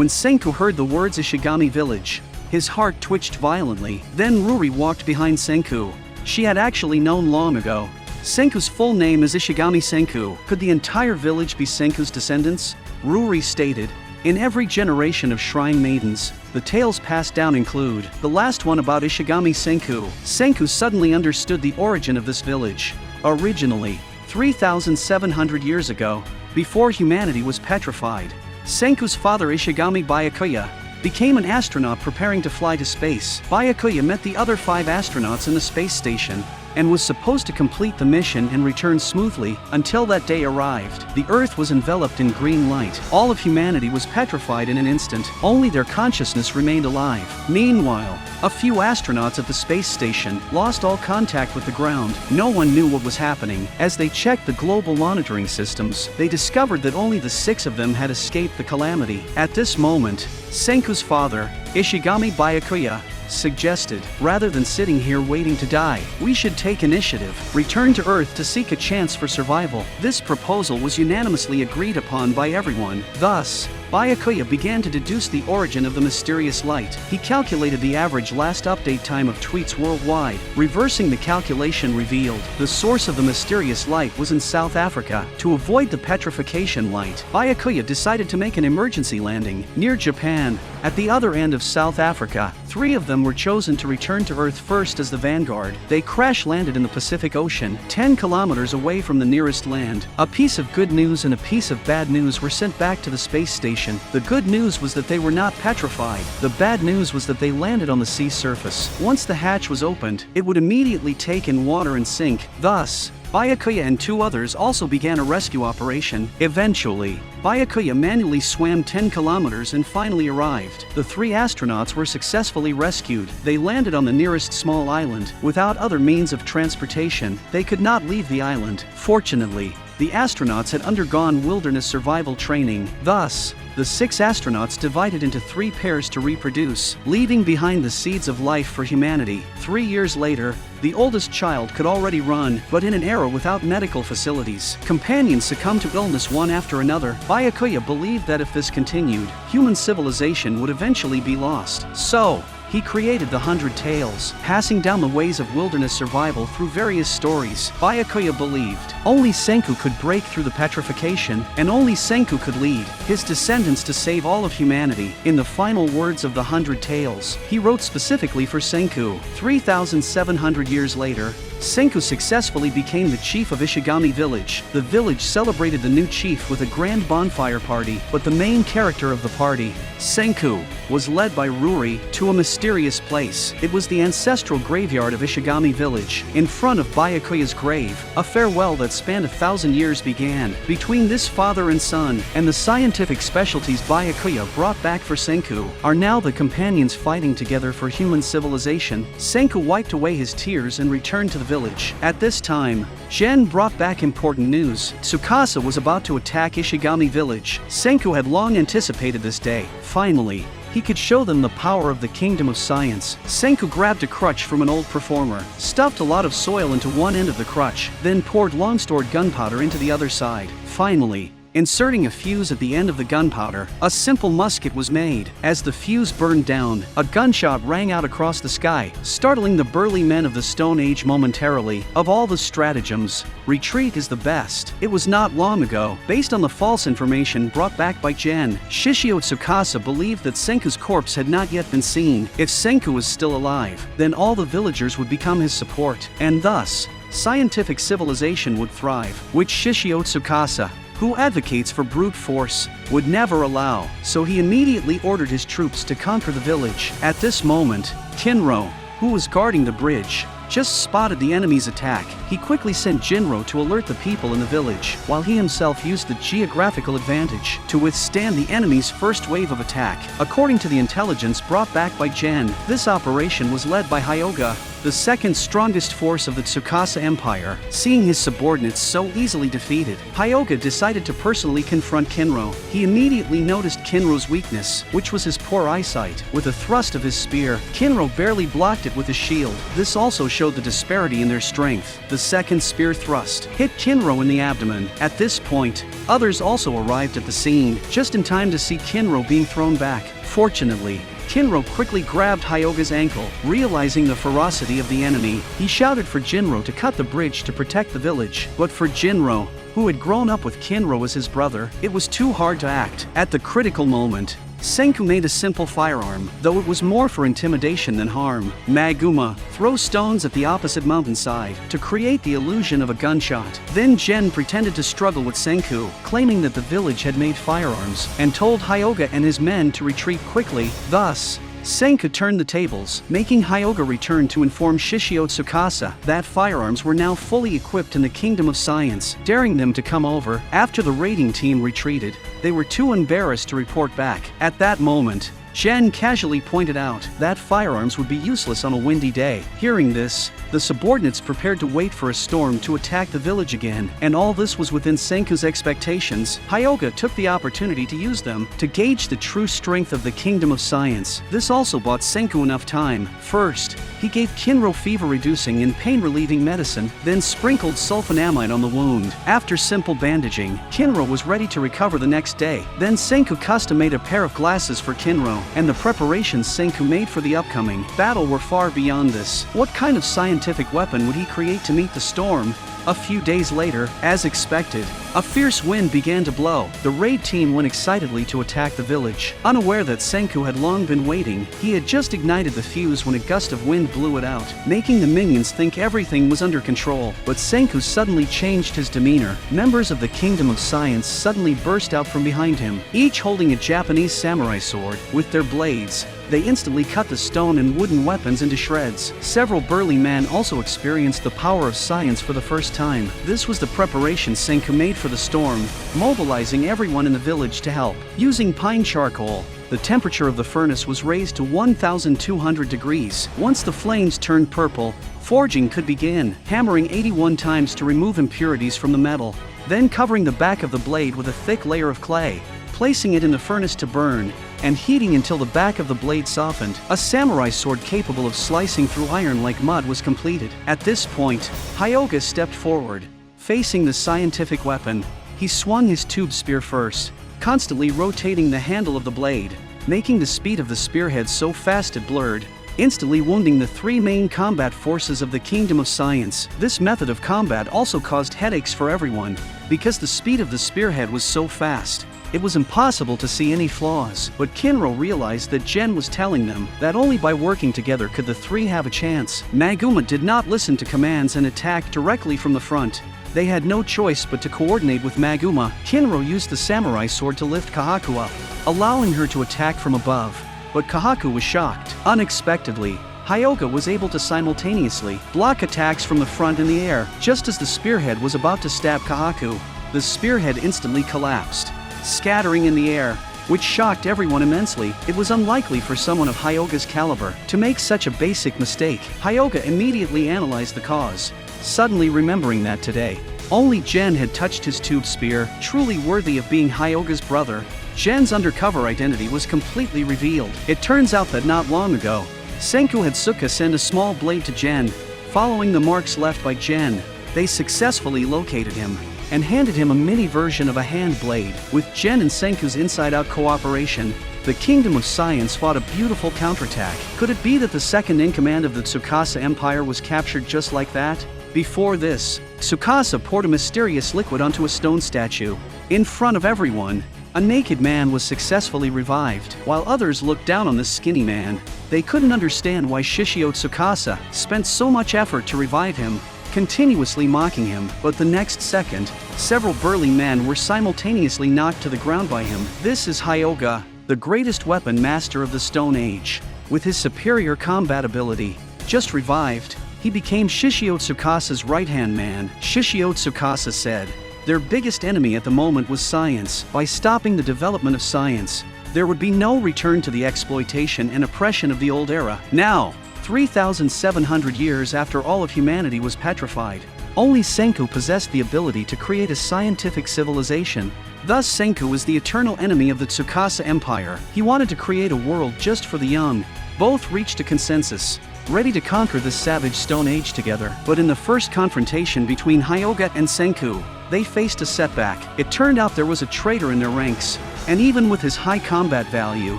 When Senku heard the words Ishigami Village, his heart twitched violently. Then Ruri walked behind Senku. She had actually known long ago. Senku's full name is Ishigami Senku. Could the entire village be Senku's descendants? Ruri stated. In every generation of shrine maidens, the tales passed down include the last one about Ishigami Senku. Senku suddenly understood the origin of this village. Originally, 3,700 years ago, before humanity was petrified, Senku's father Ishigami Byakuya became an astronaut preparing to fly to space. Byakuya met the other 5 astronauts in the space station and was supposed to complete the mission and return smoothly until that day arrived. The Earth was enveloped in green light. All of humanity was petrified in an instant. Only their consciousness remained alive. Meanwhile, a few astronauts at the space station lost all contact with the ground. No one knew what was happening. As they checked the global monitoring systems, they discovered that only the 6 of them had escaped the calamity. At this moment, Senku's father, Ishigami Byakuya, suggested, rather than sitting here waiting to die, we should take initiative, return to Earth to seek a chance for survival. This proposal was unanimously agreed upon by everyone. Thus, Byakuya began to deduce the origin of the mysterious light. He calculated the average last update time of tweets worldwide. Reversing the calculation revealed the source of the mysterious light was in South Africa. To avoid the petrification light, Byakuya decided to make an emergency landing near Japan. At the other end of South Africa, 3 of them were chosen to return to Earth first as the vanguard. They crash-landed in the Pacific Ocean, 10 kilometers away from the nearest land. A piece of good news and a piece of bad news were sent back to the space station. The good news was that they were not petrified. The bad news was that they landed on the sea surface. Once the hatch was opened, it would immediately take in water and sink. Thus, Byakuya and 2 others also began a rescue operation. Eventually, Byakuya manually swam 10 kilometers and finally arrived. The 3 astronauts were successfully rescued. They landed on the nearest small island. Without other means of transportation, they could not leave the island. Fortunately, the astronauts had undergone wilderness survival training. Thus, the 6 astronauts divided into 3 pairs to reproduce, leaving behind the seeds of life for humanity. 3 years later, the oldest child could already run, but in an era without medical facilities. Companions succumbed to illness one after another. Byakuya believed that if this continued, human civilization would eventually be lost. So, he created the 100 Tales, passing down the ways of wilderness survival through various stories. Byakuya believed only Senku could break through the petrification, and only Senku could lead his descendants to save all of humanity. In the final words of the 100 Tales, he wrote specifically for Senku. 3,700 years later, Senku successfully became the chief of Ishigami Village. The village celebrated the new chief with a grand bonfire party, but the main character of the party, Senku, was led by Ruri to a mysterious place. It was the ancestral graveyard of Ishigami Village. In front of Byakuya's grave, a farewell that spanned 1,000 years began. Between this father and son, and the scientific specialties Byakuya brought back for Senku, are now the companions fighting together for human civilization. Senku wiped away his tears and returned to the village. At this time, Gen brought back important news. Tsukasa was about to attack Ishigami Village. Senku had long anticipated this day. Finally, he could show them the power of the kingdom of science. Senku grabbed a crutch from an old performer, stuffed a lot of soil into one end of the crutch, then poured long-stored gunpowder into the other side. Finally, inserting a fuse at the end of the gunpowder, a simple musket was made. As the fuse burned down, a gunshot rang out across the sky, startling the burly men of the Stone Age momentarily. Of all the stratagems, retreat is the best. It was not long ago, based on the false information brought back by Gen, Shishio Tsukasa believed that Senku's corpse had not yet been seen. If Senku was still alive, then all the villagers would become his support, and thus, scientific civilization would thrive, which Shishio Tsukasa, who advocates for brute force, would never allow, so he immediately ordered his troops to conquer the village. At this moment, Kinro, who was guarding the bridge, just spotted the enemy's attack. He quickly sent Jinro to alert the people in the village, while he himself used the geographical advantage to withstand the enemy's first wave of attack. According to the intelligence brought back by Gen, this operation was led by Hyoga, the second strongest force of the Tsukasa Empire. Seeing his subordinates so easily defeated, Hyoga decided to personally confront Kinro. He immediately noticed Kinro's weakness, which was his poor eyesight. With a thrust of his spear, Kinro barely blocked it with his shield. This also showed the disparity in their strength. The second spear thrust hit Kinro in the abdomen. At this point, others also arrived at the scene, just in time to see Kinro being thrown back. Fortunately, Kinro quickly grabbed Hyoga's ankle. Realizing the ferocity of the enemy, he shouted for Jinro to cut the bridge to protect the village. But for Jinro, who had grown up with Kinro as his brother, it was too hard to act. At the critical moment, Senku made a simple firearm, though it was more for intimidation than harm. Maguma throws stones at the opposite mountainside to create the illusion of a gunshot. Then Gen pretended to struggle with Senku, claiming that the village had made firearms, and told Hyoga and his men to retreat quickly. Thus, Senku turned the tables, making Hyoga return to inform Shishio Tsukasa that firearms were now fully equipped in the Kingdom of Science, daring them to come over. After the raiding team retreated, they were too embarrassed to report back. At that moment, Gen casually pointed out that firearms would be useless on a windy day. Hearing this, the subordinates prepared to wait for a storm to attack the village again, and all this was within Senku's expectations. Hyoga took the opportunity to use them to gauge the true strength of the Kingdom of Science. This also bought Senku enough time. First, he gave Kinro fever-reducing and pain-relieving medicine, then sprinkled sulfonamide on the wound. After simple bandaging, Kinro was ready to recover the next day. Then Senku custom-made a pair of glasses for Kinro, and the preparations Senku made for the upcoming battle were far beyond this. What kind of scientific weapon would he create to meet the storm? A few days later, as expected, a fierce wind began to blow. The raid team went excitedly to attack the village. Unaware that Senku had long been waiting, he had just ignited the fuse when a gust of wind blew it out, making the minions think everything was under control. But Senku suddenly changed his demeanor. Members of the Kingdom of Science suddenly burst out from behind him, each holding a Japanese samurai sword. With their blades, they instantly cut the stone and wooden weapons into shreds. Several burly men also experienced the power of science for the first time. This was the preparation Senku made for the storm, mobilizing everyone in the village to help. Using pine charcoal, the temperature of the furnace was raised to 1,200 degrees. Once the flames turned purple, forging could begin, hammering 81 times to remove impurities from the metal, then covering the back of the blade with a thick layer of clay, placing it in the furnace to burn, and heating until the back of the blade softened. A samurai sword capable of slicing through iron like mud was completed. At this point, Hyoga stepped forward. Facing the scientific weapon, he swung his tube spear first, constantly rotating the handle of the blade, making the speed of the spearhead so fast it blurred, instantly wounding the three main combat forces of the Kingdom of Science. This method of combat also caused headaches for everyone, because the speed of the spearhead was so fast. It was impossible to see any flaws, but Kinro realized that Gen was telling them that only by working together could the three have a chance. Maguma did not listen to commands and attacked directly from the front. They had no choice but to coordinate with Maguma. Kinro used the samurai sword to lift Kohaku up, allowing her to attack from above. But Kohaku was shocked. Unexpectedly, Hyoga was able to simultaneously block attacks from the front in the air. Just as the spearhead was about to stab Kohaku, the spearhead instantly collapsed, scattering in the air, which shocked everyone immensely. It was unlikely for someone of Hyoga's caliber to make such a basic mistake. Hyoga immediately analyzed the cause, suddenly remembering that today only Gen had touched his tube spear. Truly worthy of being Hyoga's brother, Gen's undercover identity was completely revealed. It turns out that not long ago, Senku had Tsukasa send a small blade to Gen. Following the marks left by Gen, they successfully located him and handed him a mini version of a hand blade. With Gen and Senku's inside-out cooperation, the Kingdom of Science fought a beautiful counterattack. Could it be that the second-in-command of the Tsukasa Empire was captured just like that? Before this, Tsukasa poured a mysterious liquid onto a stone statue. In front of everyone, a naked man was successfully revived. While others looked down on this skinny man, they couldn't understand why Shishio Tsukasa spent so much effort to revive him, continuously mocking him. But the next second, several burly men were simultaneously knocked to the ground by him. This is Hyoga, the greatest weapon master of the Stone Age. With his superior combat ability, just revived, he became Shishio Tsukasa's right-hand man. Shishio Tsukasa said, their biggest enemy at the moment was science. By stopping the development of science, there would be no return to the exploitation and oppression of the old era. Now, 3,700 years after all of humanity was petrified. Only Senku possessed the ability to create a scientific civilization. Thus Senku was the eternal enemy of the Tsukasa Empire. He wanted to create a world just for the young. Both reached a consensus, ready to conquer this savage Stone Age together. But in the first confrontation between Hyuga and Senku, they faced a setback. It turned out there was a traitor in their ranks, and even with his high combat value,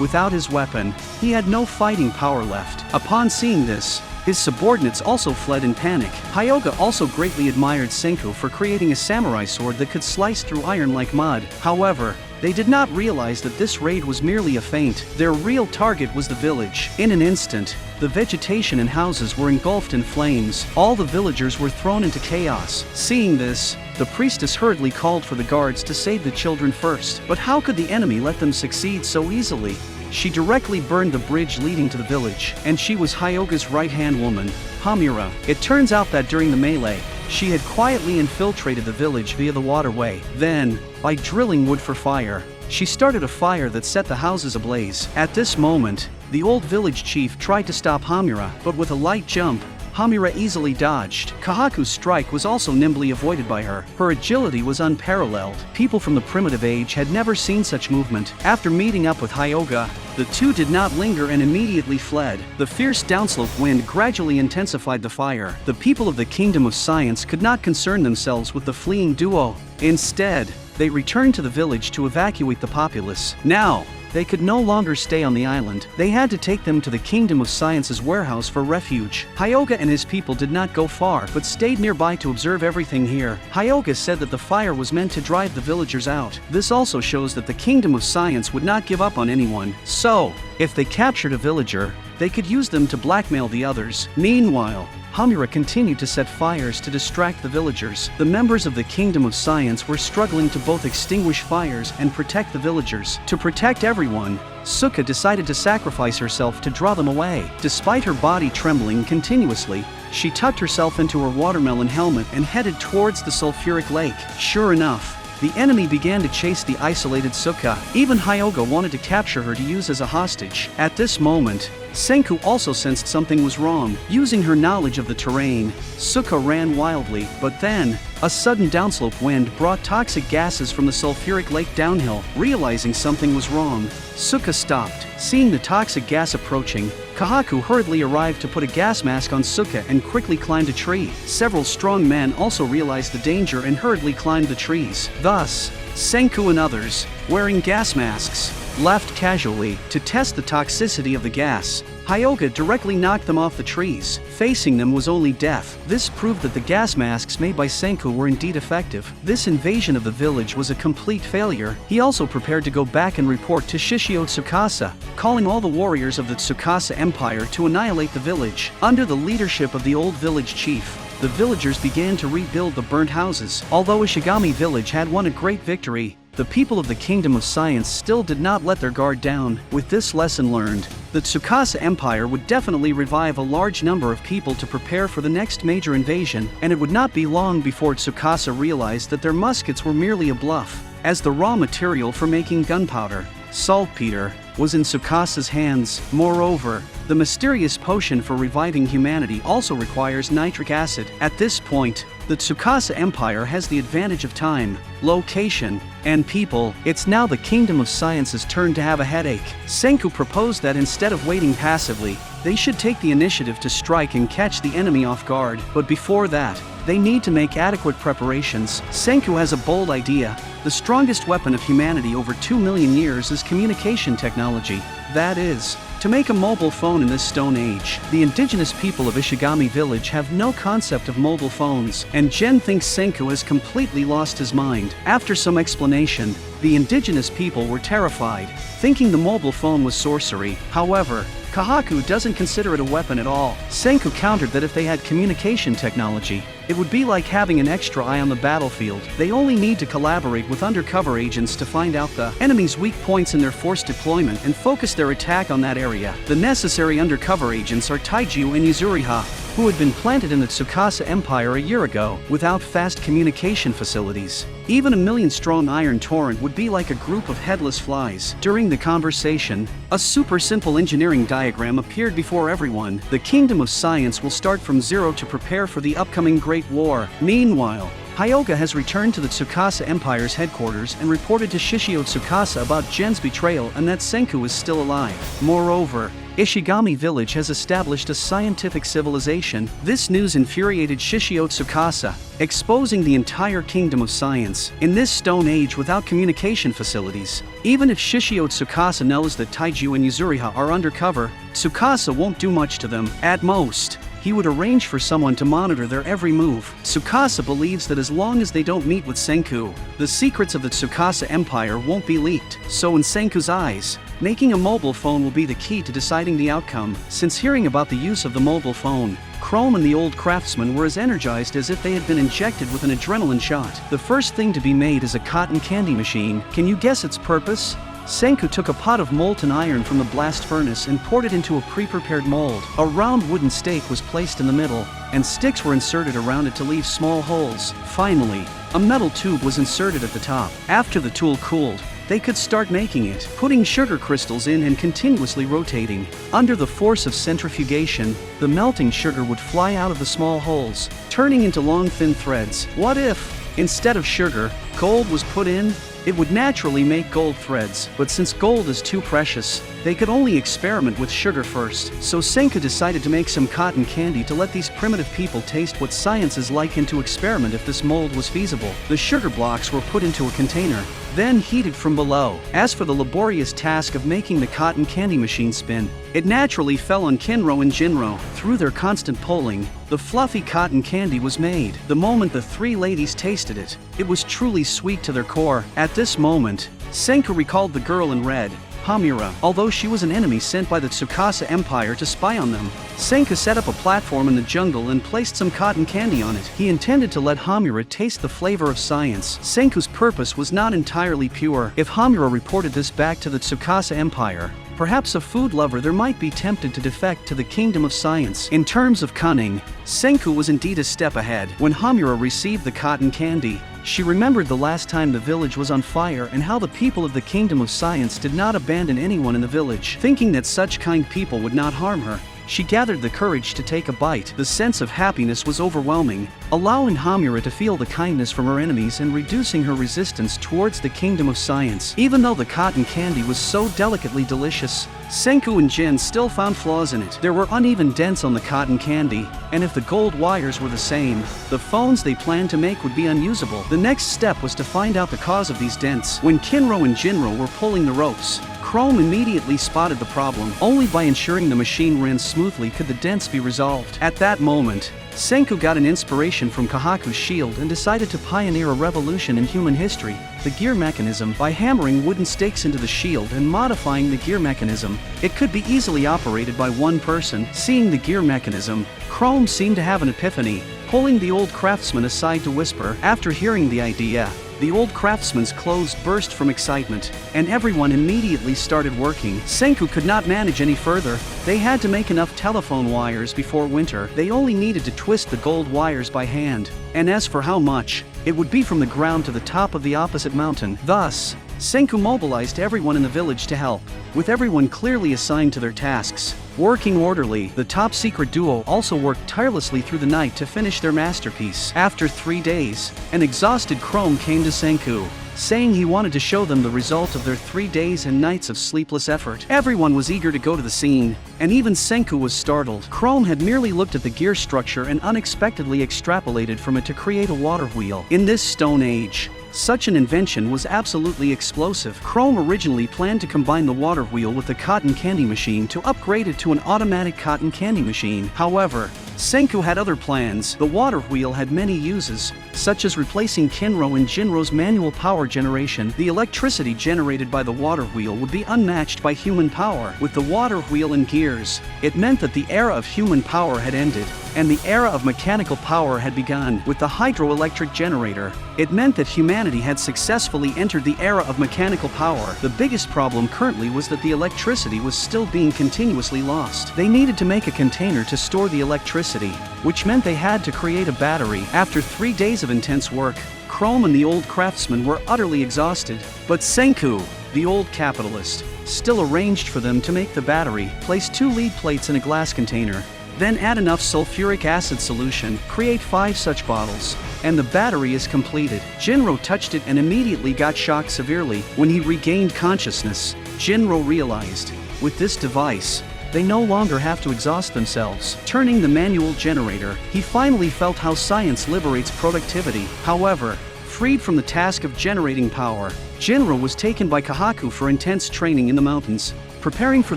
without his weapon, he had no fighting power left. Upon seeing this, his subordinates also fled in panic. Hyuga also greatly admired Senku for creating a samurai sword that could slice through iron like mud. However, they did not realize that this raid was merely a feint. Their real target was the village. In an instant, the vegetation and houses were engulfed in flames. All the villagers were thrown into chaos. Seeing this, the priestess hurriedly called for the guards to save the children first. But how could the enemy let them succeed so easily? She directly burned the bridge leading to the village, and she was Hyuga's right-hand woman, Hamura. It turns out that during the melee, she had quietly infiltrated the village via the waterway. Then, by drilling wood for fire, she started a fire that set the houses ablaze. At this moment, the old village chief tried to stop Hamura, but with a light jump, Hamura easily dodged. Kohaku's strike was also nimbly avoided by her. Her agility was unparalleled. People from the primitive age had never seen such movement. After meeting up with Hyuga, the two did not linger and immediately fled. The fierce downslope wind gradually intensified the fire. The people of the Kingdom of Science could not concern themselves with the fleeing duo. Instead, they returned to the village to evacuate the populace. Now, they could no longer stay on the island. They had to take them to the Kingdom of Science's warehouse for refuge. Hyuga and his people did not go far, but stayed nearby to observe everything here. Hyuga said that the fire was meant to drive the villagers out. This also shows that the Kingdom of Science would not give up on anyone. So, if they captured a villager, they could use them to blackmail the others. Meanwhile, Hamura continued to set fires to distract the villagers. The members of the Kingdom of Science were struggling to both extinguish fires and protect the villagers. To protect everyone, Suka decided to sacrifice herself to draw them away. Despite her body trembling continuously, she tucked herself into her watermelon helmet and headed towards the sulfuric lake. Sure enough, the enemy began to chase the isolated Suka. Even Hyuga wanted to capture her to use as a hostage. At this moment, Senku also sensed something was wrong. Using her knowledge of the terrain, Suka ran wildly, but then, a sudden downslope wind brought toxic gases from the sulfuric lake downhill. Realizing something was wrong, Suka stopped. Seeing the toxic gas approaching, Kohaku hurriedly arrived to put a gas mask on Suka and quickly climbed a tree. Several strong men also realized the danger and hurriedly climbed the trees. Thus, Senku and others, wearing gas masks, left casually. To test the toxicity of the gas, Hyuga directly knocked them off the trees. Facing them was only death. This proved that the gas masks made by Senku were indeed effective. This invasion of the village was a complete failure. He also prepared to go back and report to Shishio Tsukasa, calling all the warriors of the Tsukasa Empire to annihilate the village. Under the leadership of the old village chief, the villagers began to rebuild the burnt houses. Although Ishigami Village had won a great victory, the people of the Kingdom of Science still did not let their guard down. With this lesson learned, the Tsukasa Empire would definitely revive a large number of people to prepare for the next major invasion, and it would not be long before Tsukasa realized that their muskets were merely a bluff, as the raw material for making gunpowder, saltpeter, was in Tsukasa's hands. Moreover, the mysterious potion for reviving humanity also requires nitric acid. At this point, the Tsukasa Empire has the advantage of time, location, and people. It's now the Kingdom of Science's turn to have a headache. Senku proposed that instead of waiting passively, they should take the initiative to strike and catch the enemy off guard. But before that, they need to make adequate preparations. Senku has a bold idea. The strongest weapon of humanity over 2 million years is communication technology. That is, to make a mobile phone in this Stone Age. The indigenous people of Ishigami Village have no concept of mobile phones, and Gen thinks Senku has completely lost his mind. After some explanation, the indigenous people were terrified, thinking the mobile phone was sorcery. However, Kohaku doesn't consider it a weapon at all. Senku countered that if they had communication technology, it would be like having an extra eye on the battlefield. They only need to collaborate with undercover agents to find out the enemy's weak points in their force deployment and focus their attack on that area. The necessary undercover agents are Taiju and Yuzuriha. who had been planted in the Tsukasa Empire a year ago, without fast communication facilities. Even a million-strong iron torrent would be like a group of headless flies. During the conversation, a super simple engineering diagram appeared before everyone. The Kingdom of Science will start from zero to prepare for the upcoming Great War. Meanwhile, Hyoga has returned to the Tsukasa Empire's headquarters and reported to Shishio Tsukasa about Gen's betrayal and that Senku is still alive. Moreover, Ishigami Village has established a scientific civilization. This news infuriated Shishio Tsukasa, exposing the entire Kingdom of Science. In this Stone Age without communication facilities, even if Shishio Tsukasa knows that Taiju and Yuzuriha are undercover, Tsukasa won't do much to them. At most, he would arrange for someone to monitor their every move. Tsukasa believes that as long as they don't meet with Senku, the secrets of the Tsukasa Empire won't be leaked. So in Senku's eyes, making a mobile phone will be the key to deciding the outcome. Since hearing about the use of the mobile phone, Chrome and the old craftsman were as energized as if they had been injected with an adrenaline shot. The first thing to be made is a cotton candy machine. Can you guess its purpose? Senku took a pot of molten iron from the blast furnace and poured it into a pre-prepared mold. A round wooden stake was placed in the middle, and sticks were inserted around it to leave small holes. Finally, a metal tube was inserted at the top. After the tool cooled, they could start making it, putting sugar crystals in and continuously rotating. Under the force of centrifugation, the melting sugar would fly out of the small holes, turning into long thin threads. What if, instead of sugar, gold was put in? It would naturally make gold threads, but since gold is too precious, they could only experiment with sugar first. So Senku decided to make some cotton candy to let these primitive people taste what science is like and to experiment if this mold was feasible. The sugar blocks were put into a container, then heated from below. As for the laborious task of making the cotton candy machine spin, it naturally fell on Kinro and Jinro. Through their constant pulling, the fluffy cotton candy was made. The moment the three ladies tasted it, it was truly sweet to their core. At this moment, Senku recalled the girl in red, Hamura, although she was an enemy sent by the Tsukasa Empire to spy on them. Senku set up a platform in the jungle and placed some cotton candy on it. He intended to let Hamura taste the flavor of science. Senku's purpose was not entirely pure. If Hamura reported this back to the Tsukasa Empire, perhaps a food lover there might be tempted to defect to the Kingdom of Science. In terms of cunning, Senku was indeed a step ahead. When Hamura received the cotton candy, she remembered the last time the village was on fire and how the people of the Kingdom of Science did not abandon anyone in the village. Thinking that such kind people would not harm her, she gathered the courage to take a bite. The sense of happiness was overwhelming, allowing Hamura to feel the kindness from her enemies and reducing her resistance towards the Kingdom of Science. Even though the cotton candy was so delicately delicious, Senku and Gen still found flaws in it. There were uneven dents on the cotton candy, and if the gold wires were the same, the phones they planned to make would be unusable. The next step was to find out the cause of these dents. When Kinro and Jinro were pulling the ropes, Chrome immediately spotted the problem. Only by ensuring the machine ran smoothly could the dents be resolved. At that moment, Senku got an inspiration from Kohaku's shield and decided to pioneer a revolution in human history, the gear mechanism. By hammering wooden stakes into the shield and modifying the gear mechanism, it could be easily operated by one person. Seeing the gear mechanism, Chrome seemed to have an epiphany, pulling the old craftsman aside to whisper. After hearing the idea, the old craftsman's clothes burst from excitement, and everyone immediately started working. Senku could not manage any further. They had to make enough telephone wires before winter. They only needed to twist the gold wires by hand, and as for how much, it would be from the ground to the top of the opposite mountain. Thus, Senku mobilized everyone in the village to help, with everyone clearly assigned to their tasks. Working orderly, the top-secret duo also worked tirelessly through the night to finish their masterpiece. After 3 days, an exhausted Chrome came to Senku, saying he wanted to show them the result of their 3 days and nights of sleepless effort. Everyone was eager to go to the scene, and even Senku was startled. Chrome had merely looked at the gear structure and unexpectedly extrapolated from it to create a water wheel. In this Stone Age, such an invention was absolutely explosive. Chrome originally planned to combine the water wheel with the cotton candy machine to upgrade it to an automatic cotton candy machine. However, Senku had other plans. The water wheel had many uses, such as replacing Kinro and Jinro's manual power generation. The electricity generated by the water wheel would be unmatched by human power. With the water wheel and gears, it meant that the era of human power had ended, and the era of mechanical power had begun with the hydroelectric generator. It meant that humanity had successfully entered the era of mechanical power. The biggest problem currently was that the electricity was still being continuously lost. They needed to make a container to store the electricity, which meant they had to create a battery. After 3 days of intense work, Chrome and the old craftsman were utterly exhausted, but Senku, the old capitalist, still arranged for them to make the battery. Place 2 lead plates in a glass container, then add enough sulfuric acid solution, create 5 such bottles, and the battery is completed. Jinro touched it and immediately got shocked severely. When he regained consciousness, Jinro realized, with this device, they no longer have to exhaust themselves. Turning the manual generator, he finally felt how science liberates productivity. However, freed from the task of generating power, Jinro was taken by Kohaku for intense training in the mountains, preparing for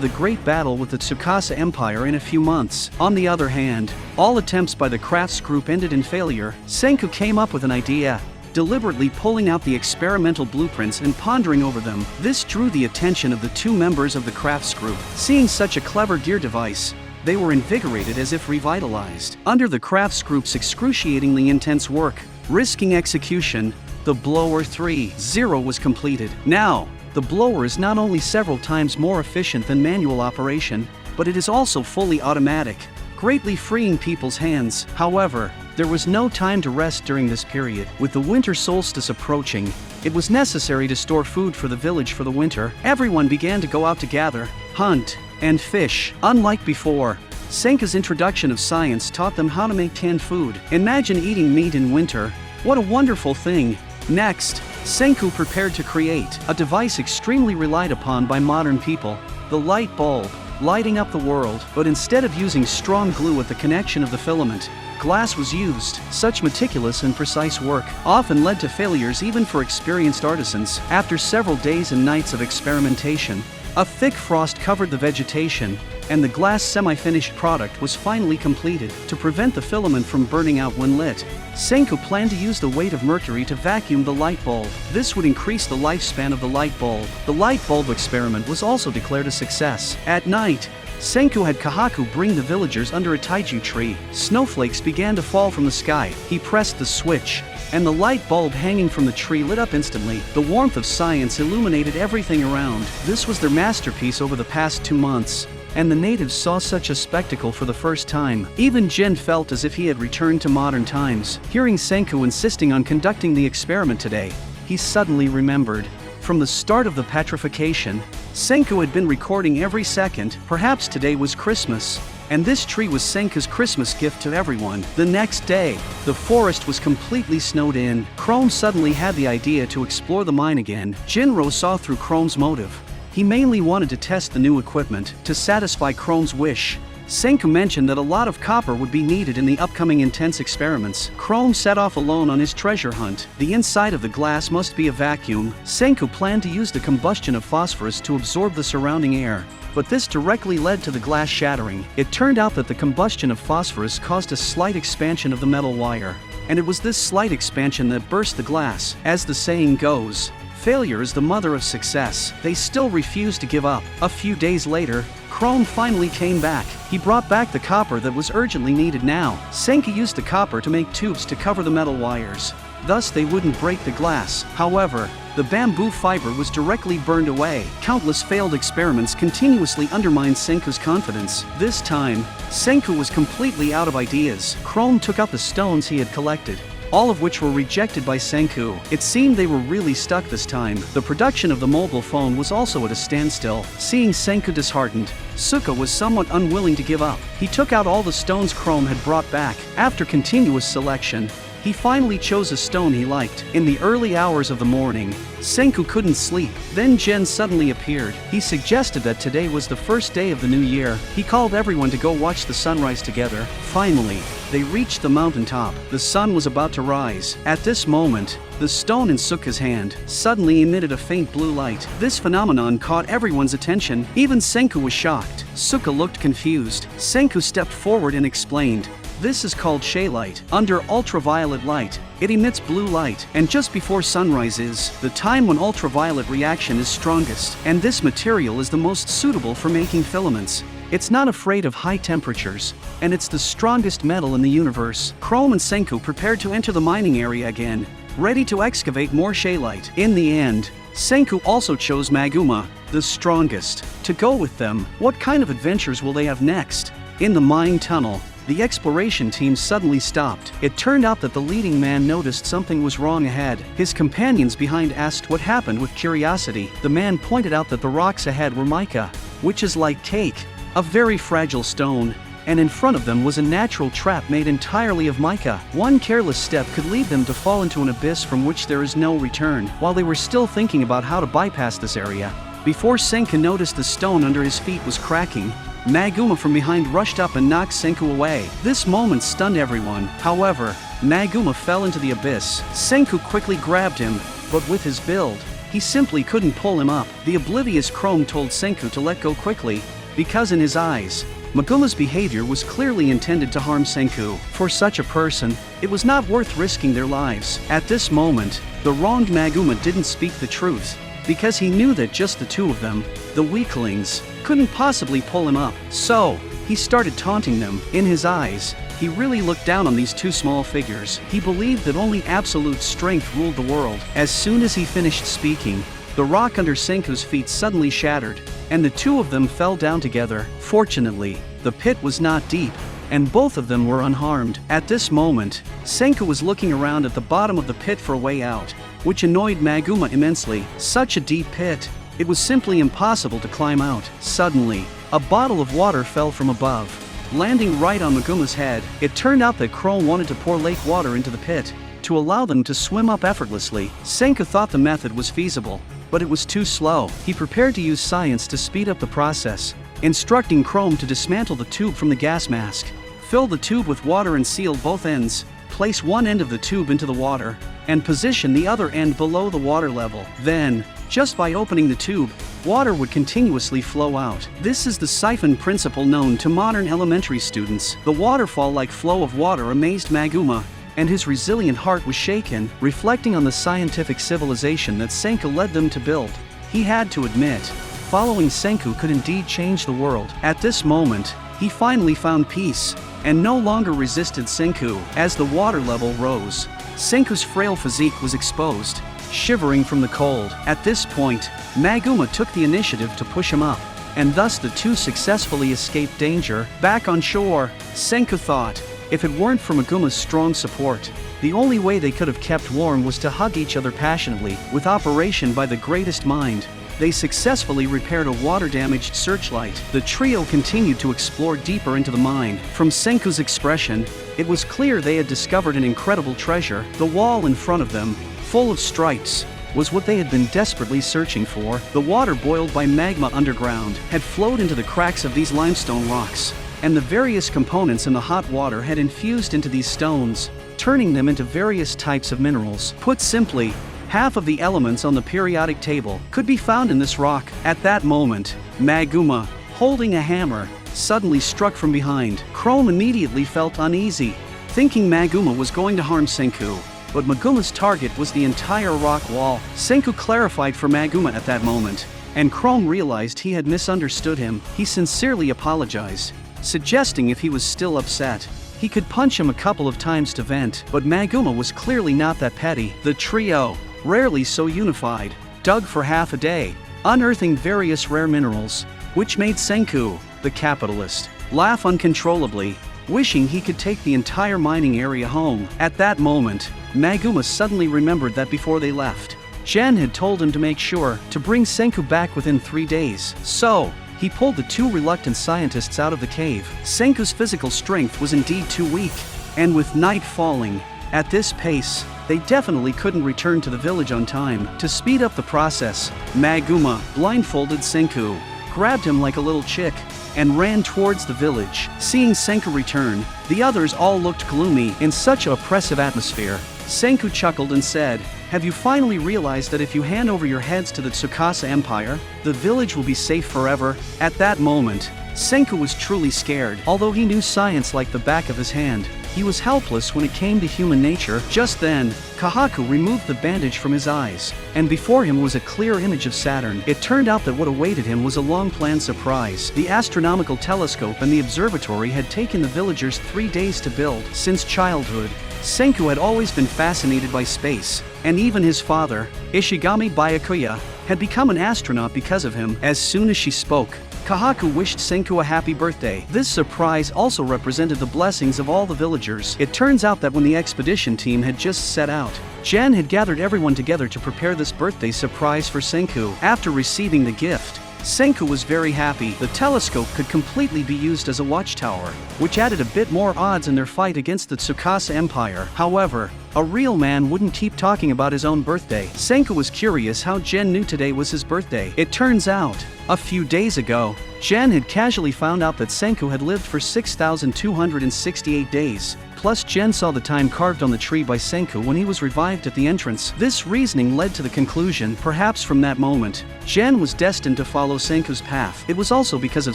the great battle with the Tsukasa Empire in a few months. On the other hand, all attempts by the crafts group ended in failure. Senku came up with an idea, deliberately pulling out the experimental blueprints and pondering over them. This drew the attention of the 2 members of the crafts group. Seeing such a clever gear device, they were invigorated as if revitalized. Under the crafts group's excruciatingly intense work, risking execution, the Blower 3.0 was completed. Now, the blower is not only several times more efficient than manual operation, but it is also fully automatic, greatly freeing people's hands. However, there was no time to rest during this period. With the winter solstice approaching, it was necessary to store food for the village for the winter. Everyone began to go out to gather, hunt, and fish. Unlike before, Senku's introduction of science taught them how to make canned food. Imagine eating meat in winter. What a wonderful thing! Next, Senku prepared to create a device extremely relied upon by modern people, the light bulb, lighting up the world. But instead of using strong glue at the connection of the filament, glass was used. Such meticulous and precise work often led to failures even for experienced artisans. After several days and nights of experimentation, a thick frost covered the vegetation, and the glass semi-finished product was finally completed. To prevent the filament from burning out when lit, Senku planned to use the weight of mercury to vacuum the light bulb. This would increase the lifespan of the light bulb. The light bulb experiment was also declared a success. At night, Senku had Kohaku bring the villagers under a taiju tree. Snowflakes began to fall from the sky. He pressed the switch, and the light bulb hanging from the tree lit up instantly. The warmth of science illuminated everything around. This was their masterpiece over the past 2 months, and the natives saw such a spectacle for the first time. Even Gen felt as if he had returned to modern times. Hearing Senku insisting on conducting the experiment today, he suddenly remembered. From the start of the petrification, Senku had been recording every second. Perhaps today was Christmas, and this tree was Senku's Christmas gift to everyone. The next day, the forest was completely snowed in. Chrome suddenly had the idea to explore the mine again. Jinro saw through Chrome's motive. He mainly wanted to test the new equipment. To satisfy Chrome's wish, Senku mentioned that a lot of copper would be needed in the upcoming intense experiments. Chrome set off alone on his treasure hunt. The inside of the glass must be a vacuum. Senku planned to use the combustion of phosphorus to absorb the surrounding air, but this directly led to the glass shattering. It turned out that the combustion of phosphorus caused a slight expansion of the metal wire, and it was this slight expansion that burst the glass. As the saying goes, failure is the mother of success. They still refused to give up. A few days later, Chrome finally came back. He brought back the copper that was urgently needed now. Senku used the copper to make tubes to cover the metal wires. Thus they wouldn't break the glass. However, the bamboo fiber was directly burned away. Countless failed experiments continuously undermined Senku's confidence. This time, Senku was completely out of ideas. Chrome took up the stones he had collected, all of which were rejected by Senku. It seemed they were really stuck this time. The production of the mobile phone was also at a standstill. Seeing Senku disheartened, Suka was somewhat unwilling to give up. He took out all the stones Chrome had brought back. After continuous selection, he finally chose a stone he liked. In the early hours of the morning, Senku couldn't sleep. Then Gen suddenly appeared. He suggested that today was the first day of the new year. He called everyone to go watch the sunrise together. Finally, they reached the mountaintop. The sun was about to rise. At this moment, the stone in Suka's hand suddenly emitted a faint blue light. This phenomenon caught everyone's attention. Even Senku was shocked. Suka looked confused. Senku stepped forward and explained, This is called Shaylight. Under ultraviolet light, it emits blue light, and just before sunrise is the time when ultraviolet reaction is strongest, and this material is the most suitable for making filaments. It's not afraid of high temperatures, and it's the strongest metal in the universe. Chrome and Senku prepared to enter the mining area again, ready to excavate more Shaylight. In the end, Senku also chose Maguma, the strongest, to go with them. What kind of adventures will they have next? In the mine tunnel, the exploration team suddenly stopped. It turned out that the leading man noticed something was wrong ahead. His companions behind asked what happened with curiosity. The man pointed out that the rocks ahead were mica, which is like cake, a very fragile stone, and in front of them was a natural trap made entirely of mica. One careless step could lead them to fall into an abyss from which there is no return. While they were still thinking about how to bypass this area, before Senku noticed the stone under his feet was cracking, Maguma from behind rushed up and knocked Senku away. This moment stunned everyone. However, Maguma fell into the abyss. Senku quickly grabbed him, but with his build, he simply couldn't pull him up. The oblivious Chrome told Senku to let go quickly, because in his eyes, Maguma's behavior was clearly intended to harm Senku. For such a person, it was not worth risking their lives. At this moment, the wronged Maguma didn't speak the truth, because he knew that just the two of them, the weaklings, couldn't possibly pull him up. So, he started taunting them. In his eyes, he really looked down on these two small figures. He believed that only absolute strength ruled the world. As soon as he finished speaking, the rock under Senku's feet suddenly shattered, and the two of them fell down together. Fortunately, the pit was not deep, and both of them were unharmed. At this moment, Senku was looking around at the bottom of the pit for a way out, which annoyed Maguma immensely. Such a deep pit, it was simply impossible to climb out. Suddenly, a bottle of water fell from above, landing right on Maguma's head. It turned out that Chrome wanted to pour lake water into the pit, to allow them to swim up effortlessly. Senku thought the method was feasible, but it was too slow. He prepared to use science to speed up the process, instructing Chrome to dismantle the tube from the gas mask, fill the tube with water and seal both ends, place one end of the tube into the water, and position the other end below the water level. Then, just by opening the tube, water would continuously flow out. This is the siphon principle known to modern elementary students. The waterfall-like flow of water amazed Maguma, and his resilient heart was shaken. Reflecting on the scientific civilization that Senku led them to build, he had to admit, following Senku could indeed change the world. At this moment, he finally found peace, and no longer resisted Senku. As the water level rose, Senku's frail physique was exposed, shivering from the cold. At this point, Maguma took the initiative to push him up, and thus the two successfully escaped danger. Back on shore, Senku thought, if it weren't for Maguma's strong support, the only way they could have kept warm was to hug each other passionately. With operation by the greatest mind, they successfully repaired a water-damaged searchlight. The trio continued to explore deeper into the mine. From Senku's expression, it was clear they had discovered an incredible treasure. The wall in front of them, full of stripes, was what they had been desperately searching for. The water boiled by magma underground had flowed into the cracks of these limestone rocks, and the various components in the hot water had infused into these stones, turning them into various types of minerals. Put simply, half of the elements on the periodic table could be found in this rock. At that moment, Maguma, holding a hammer, suddenly struck from behind. Chrome immediately felt uneasy, thinking Maguma was going to harm Senku, but Maguma's target was the entire rock wall. Senku clarified for Maguma at that moment, and Chrome realized he had misunderstood him. He sincerely apologized, suggesting if he was still upset, he could punch him a couple of times to vent. But Maguma was clearly not that petty. The trio, rarely so unified, dug for half a day, unearthing various rare minerals, which made Senku, the capitalist, laugh uncontrollably, wishing he could take the entire mining area home. At that moment, Maguma suddenly remembered that before they left, Gen had told him to make sure to bring Senku back within 3 days. So, he pulled the two reluctant scientists out of the cave. Senku's physical strength was indeed too weak, and with night falling, at this pace, they definitely couldn't return to the village on time. To speed up the process, Maguma blindfolded Senku, grabbed him like a little chick, and ran towards the village. Seeing Senku return, the others all looked gloomy. In such an oppressive atmosphere, Senku chuckled and said, "Have you finally realized that if you hand over your heads to the Tsukasa Empire, the village will be safe forever?" At that moment, Senku was truly scared. Although he knew science like the back of his hand, he was helpless when it came to human nature. Just then, Kohaku removed the bandage from his eyes, and before him was a clear image of Saturn. It turned out that what awaited him was a long-planned surprise. The astronomical telescope and the observatory had taken the villagers 3 days to build. Since childhood, Senku had always been fascinated by space, and even his father, Ishigami Village, had become an astronaut because of him. As soon as she spoke, Kohaku wished Senku a happy birthday. This surprise also represented the blessings of all the villagers. It turns out that when the expedition team had just set out, Gen had gathered everyone together to prepare this birthday surprise for Senku. After receiving the gift, Senku was very happy. The telescope could completely be used as a watchtower, which added a bit more odds in their fight against the Tsukasa Empire. However, a real man wouldn't keep talking about his own birthday. Senku was curious how Gen knew today was his birthday. It turns out, a few days ago, Gen had casually found out that Senku had lived for 6,268 days. Plus, Gen saw the time carved on the tree by Senku when he was revived at the entrance. This reasoning led to the conclusion, perhaps from that moment, Gen was destined to follow Senku's path. It was also because of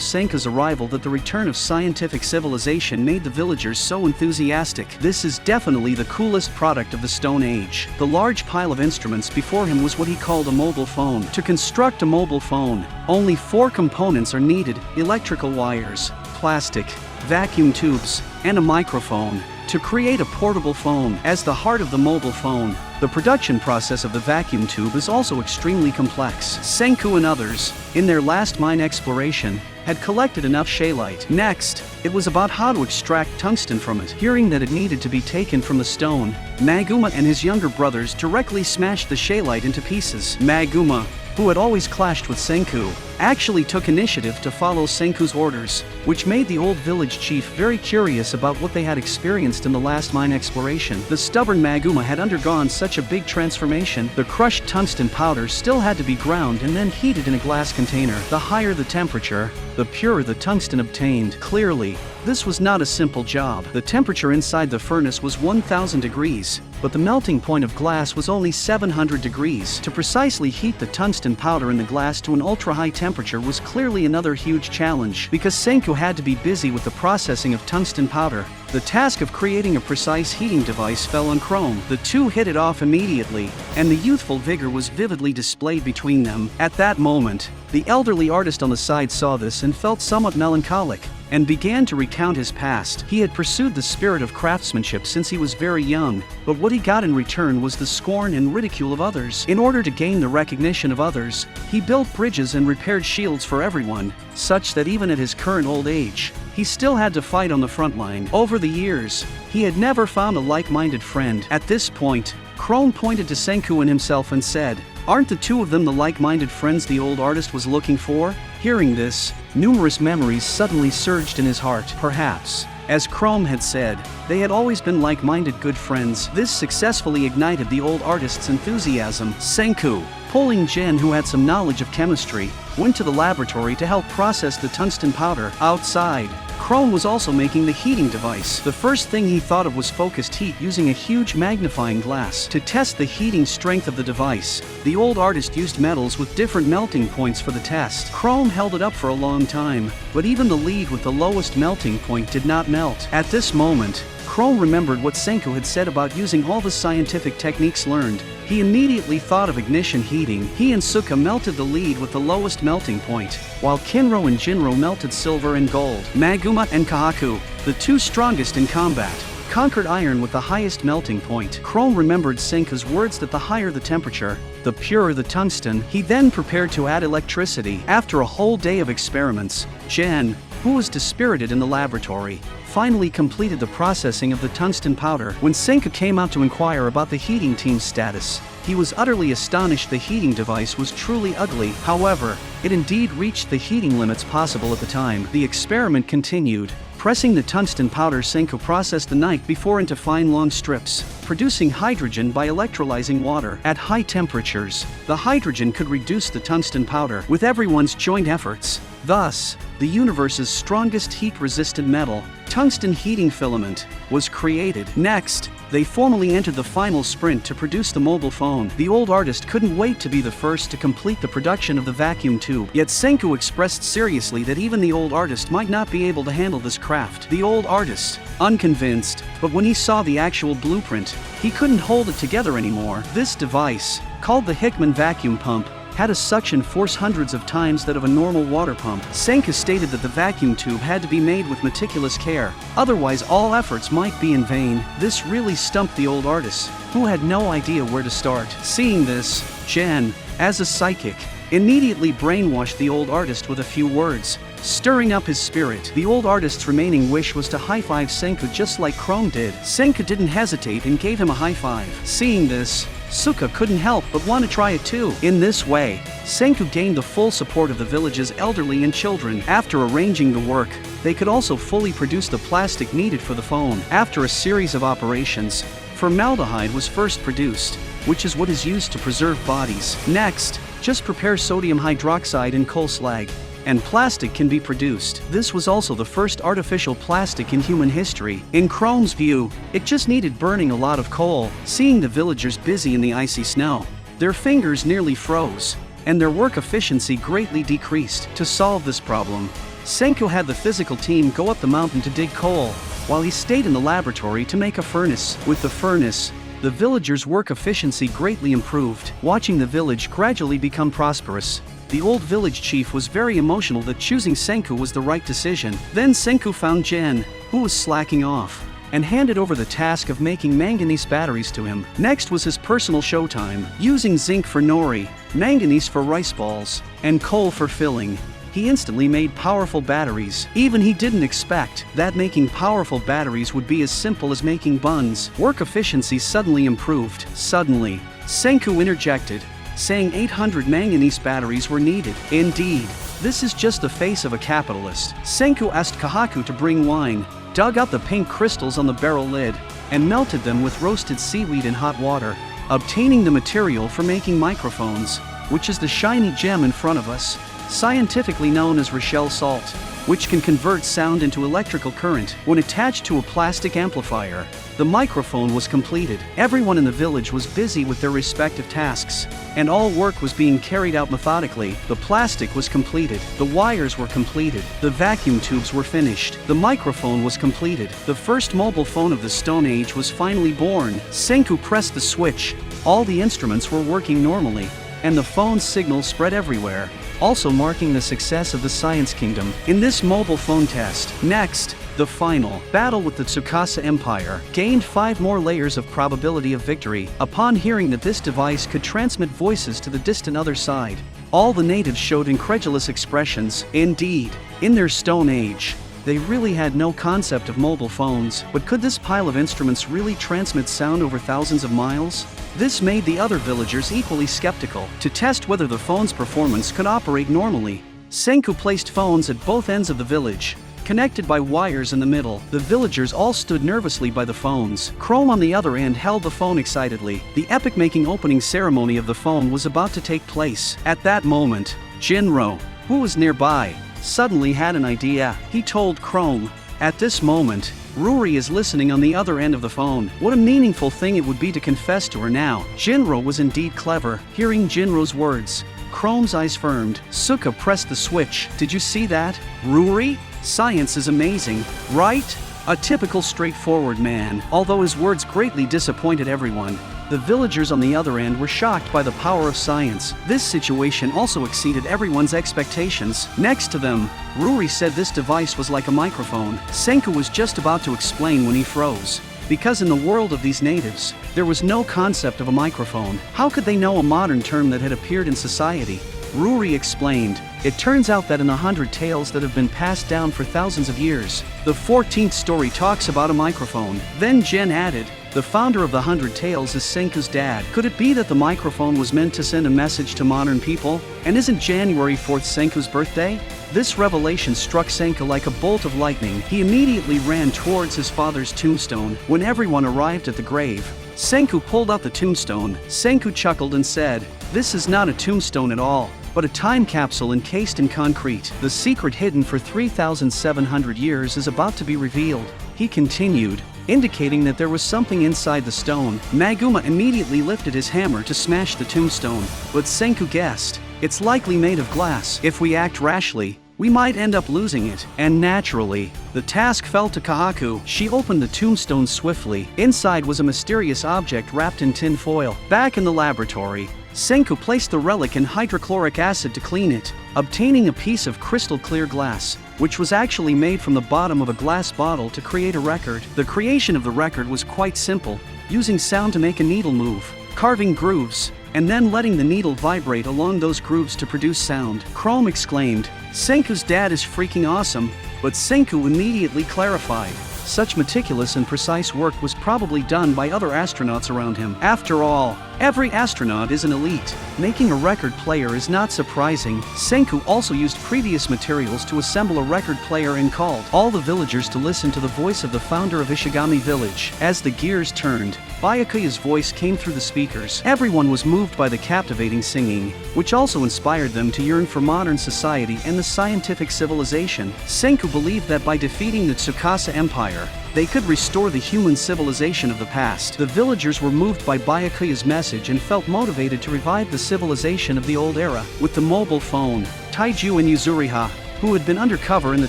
Senku's arrival that the return of scientific civilization made the villagers so enthusiastic. This is definitely the coolest product of the Stone Age. The large pile of instruments before him was what he called a mobile phone. To construct a mobile phone, only 4 components are needed: electrical wires, plastic, vacuum tubes, and a microphone. To create a portable phone, as the heart of the mobile phone, the production process of the vacuum tube is also extremely complex. Senku and others, in their last mine exploration, had collected enough scheelite. Next, it was about how to extract tungsten from it. Hearing that it needed to be taken from the stone, Maguma and his younger brothers directly smashed the scheelite into pieces. Maguma, who had always clashed with Senku, actually took initiative to follow Senku's orders, which made the old village chief very curious about what they had experienced in the last mine exploration. The stubborn Maguma had undergone such a big transformation. The crushed tungsten powder still had to be ground and then heated in a glass container. The higher the temperature, the purer the tungsten obtained. Clearly, this was not a simple job. The temperature inside the furnace was 1,000 degrees, but the melting point of glass was only 700 degrees. To precisely heat the tungsten powder in the glass to an ultra-high temperature was clearly another huge challenge. Because Senku had to be busy with the processing of tungsten powder, the task of creating a precise heating device fell on Chrome. The two hit it off immediately, and the youthful vigor was vividly displayed between them. At that moment, the elderly artist on the side saw this and felt somewhat melancholic, and began to recount his past. He had pursued the spirit of craftsmanship since he was very young, but what he got in return was the scorn and ridicule of others. In order to gain the recognition of others, he built bridges and repaired shields for everyone, such that even at his current old age, he still had to fight on the front line. Over the years, he had never found a like-minded friend. At this point, Chrome pointed to Senku and himself and said, "Aren't the two of them the like-minded friends the old artist was looking for?" Hearing this, numerous memories suddenly surged in his heart. Perhaps, as Chrome had said, they had always been like-minded good friends. This successfully ignited the old artist's enthusiasm. Senku, pulling Gen, who had some knowledge of chemistry, went to the laboratory to help process the tungsten powder. Outside, Chrome was also making the heating device. The first thing he thought of was focused heat using a huge magnifying glass. To test the heating strength of the device, the old artist used metals with different melting points for the test. Chrome held it up for a long time, but even the lead with the lowest melting point did not melt. At this moment, Chrome remembered what Senku had said about using all the scientific techniques learned. He immediately thought of ignition heating. He and Suka melted the lead with the lowest melting point, while Kinro and Jinro melted silver and gold. Maguma and Kohaku, the two strongest in combat, conquered iron with the highest melting point. Chrome remembered Senku's words that the higher the temperature, the purer the tungsten. He then prepared to add electricity. After a whole day of experiments, Gen, who was dispirited in the laboratory, finally completed the processing of the tungsten powder. When Senku came out to inquire about the heating team's status, he was utterly astonished. The heating device was truly ugly. However, it indeed reached the heating limits possible at the time. The experiment continued. Pressing the tungsten powder, Senku processed the night before into fine long strips, producing hydrogen by electrolyzing water. At high temperatures, the hydrogen could reduce the tungsten powder. With everyone's joint efforts, thus, the universe's strongest heat-resistant metal, tungsten heating filament, was created. Next, they formally entered the final sprint to produce the mobile phone. The old artist couldn't wait to be the first to complete the production of the vacuum tube. Yet Senku expressed seriously that even the old artist might not be able to handle this craft. The old artist, unconvinced, but when he saw the actual blueprint, he couldn't hold it together anymore. This device, called the Hickman vacuum pump, had a suction force hundreds of times that of a normal water pump. Senku stated that the vacuum tube had to be made with meticulous care, otherwise all efforts might be in vain. This really stumped the old artist, who had no idea where to start. Seeing this, Gen, as a psychic, immediately brainwashed the old artist with a few words, stirring up his spirit. The old artist's remaining wish was to high-five Senku just like Chrome did. Senku didn't hesitate and gave him a high-five. Seeing this, Suka couldn't help but want to try it too. In this way, Senku gained the full support of the village's elderly and children. After arranging the work, they could also fully produce the plastic needed for the phone. After a series of operations, formaldehyde was first produced, which is what is used to preserve bodies. Next, just prepare sodium hydroxide and coal slag, and plastic can be produced. This was also the first artificial plastic in human history. In Chrome's view, it just needed burning a lot of coal. Seeing the villagers busy in the icy snow, their fingers nearly froze, and their work efficiency greatly decreased. To solve this problem, Senku had the physical team go up the mountain to dig coal, while he stayed in the laboratory to make a furnace. With the furnace, the villagers' work efficiency greatly improved. Watching the village gradually become prosperous, the old village chief was very emotional that choosing Senku was the right decision. Then Senku found Gen, who was slacking off, and handed over the task of making manganese batteries to him. Next was his personal showtime. Using zinc for nori, manganese for rice balls, and coal for filling, he instantly made powerful batteries. Even he didn't expect that making powerful batteries would be as simple as making buns. Work efficiency suddenly improved. Suddenly, Senku interjected, saying 800 manganese batteries were needed. Indeed, this is just the face of a capitalist. Senku asked Kohaku to bring wine, dug out the pink crystals on the barrel lid, and melted them with roasted seaweed in hot water, obtaining the material for making microphones, which is the shiny gem in front of us, scientifically known as Rochelle salt, which can convert sound into electrical current. When attached to a plastic amplifier, the microphone was completed. Everyone in the village was busy with their respective tasks, and all work was being carried out methodically. The plastic was completed, the wires were completed, the vacuum tubes were finished, the microphone was completed. The first mobile phone of the Stone Age was finally born. Senku pressed the switch, all the instruments were working normally, and the phone's signal spread everywhere, also marking the success of the Science Kingdom in this mobile phone test. Next, the final battle with the Tsukasa Empire gained 5 more layers of probability of victory. Upon hearing that this device could transmit voices to the distant other side, all the natives showed incredulous expressions. Indeed, in their Stone Age, they really had no concept of mobile phones. But could this pile of instruments really transmit sound over thousands of miles? This made the other villagers equally skeptical. To test whether the phone's performance could operate normally, Senku placed phones at both ends of the village, connected by wires in the middle. The villagers all stood nervously by the phones. Chrome on the other end held the phone excitedly. The epic-making opening ceremony of the phone was about to take place. At that moment, Jinro, who was nearby, suddenly had an idea. He told Chrome, "At this moment, Ruri is listening on the other end of the phone." What a meaningful thing it would be to confess to her now. Jinro was indeed clever. Hearing Jinro's words, Chrome's eyes firmed. Suka pressed the switch. "Did you see that, Ruri? Science is amazing, right?" A typical straightforward man. Although his words greatly disappointed everyone, the villagers on the other end were shocked by the power of science. This situation also exceeded everyone's expectations. Next to them, Ruri said this device was like a microphone. Senku was just about to explain when he froze, because in the world of these natives, there was no concept of a microphone. How could they know a modern term that had appeared in society? Ruri explained, "It turns out that in 100 tales that have been passed down for thousands of years, the 14th story talks about a microphone." Then Gen added, "The founder of the 100 Tales is Senku's dad. Could it be that the microphone was meant to send a message to modern people? And isn't January 4th Senku's birthday?" This revelation struck Senku like a bolt of lightning. He immediately ran towards his father's tombstone. When everyone arrived at the grave, Senku pulled out the tombstone. Senku chuckled and said, "This is not a tombstone at all, but a time capsule encased in concrete. The secret hidden for 3,700 years is about to be revealed, he continued, indicating that there was something inside the stone. Maguma immediately lifted his hammer to smash the tombstone, but Senku guessed, it's likely made of glass. If we act rashly, we might end up losing it. And naturally, the task fell to Kohaku. She opened the tombstone swiftly. Inside was a mysterious object wrapped in tin foil. Back in the laboratory, Senku placed the relic in hydrochloric acid to clean it, obtaining a piece of crystal clear glass, which was actually made from the bottom of a glass bottle to create a record. The creation of the record was quite simple, using sound to make a needle move, carving grooves, and then letting the needle vibrate along those grooves to produce sound. Chrome exclaimed, "Senku's dad is freaking awesome," but Senku immediately clarified, such meticulous and precise work was probably done by other astronauts around him. After all, every astronaut is an elite. Making a record player is not surprising. Senku also used previous materials to assemble a record player and called all the villagers to listen to the voice of the founder of Ishigami Village. As the gears turned, Byakuya's voice came through the speakers. Everyone was moved by the captivating singing, which also inspired them to yearn for modern society and the scientific civilization. Senku believed that by defeating the Tsukasa Empire, they could restore the human civilization of the past. The villagers were moved by Byakuya's message and felt motivated to revive the civilization of the old era. With the mobile phone, Taiju and Yuzuriha, who had been undercover in the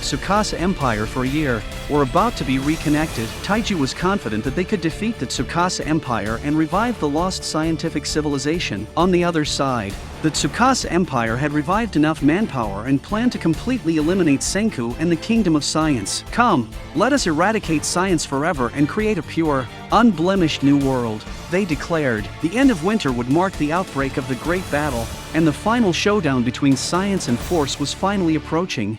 Tsukasa Empire for a year, were about to be reconnected. Taiju was confident that they could defeat the Tsukasa Empire and revive the lost scientific civilization. On the other side, the Tsukasa Empire had revived enough manpower and planned to completely eliminate Senku and the Kingdom of Science. "Come, let us eradicate science forever and create a pure, unblemished new world," they declared. The end of winter would mark the outbreak of the Great Battle, and the final showdown between science and force was finally approaching.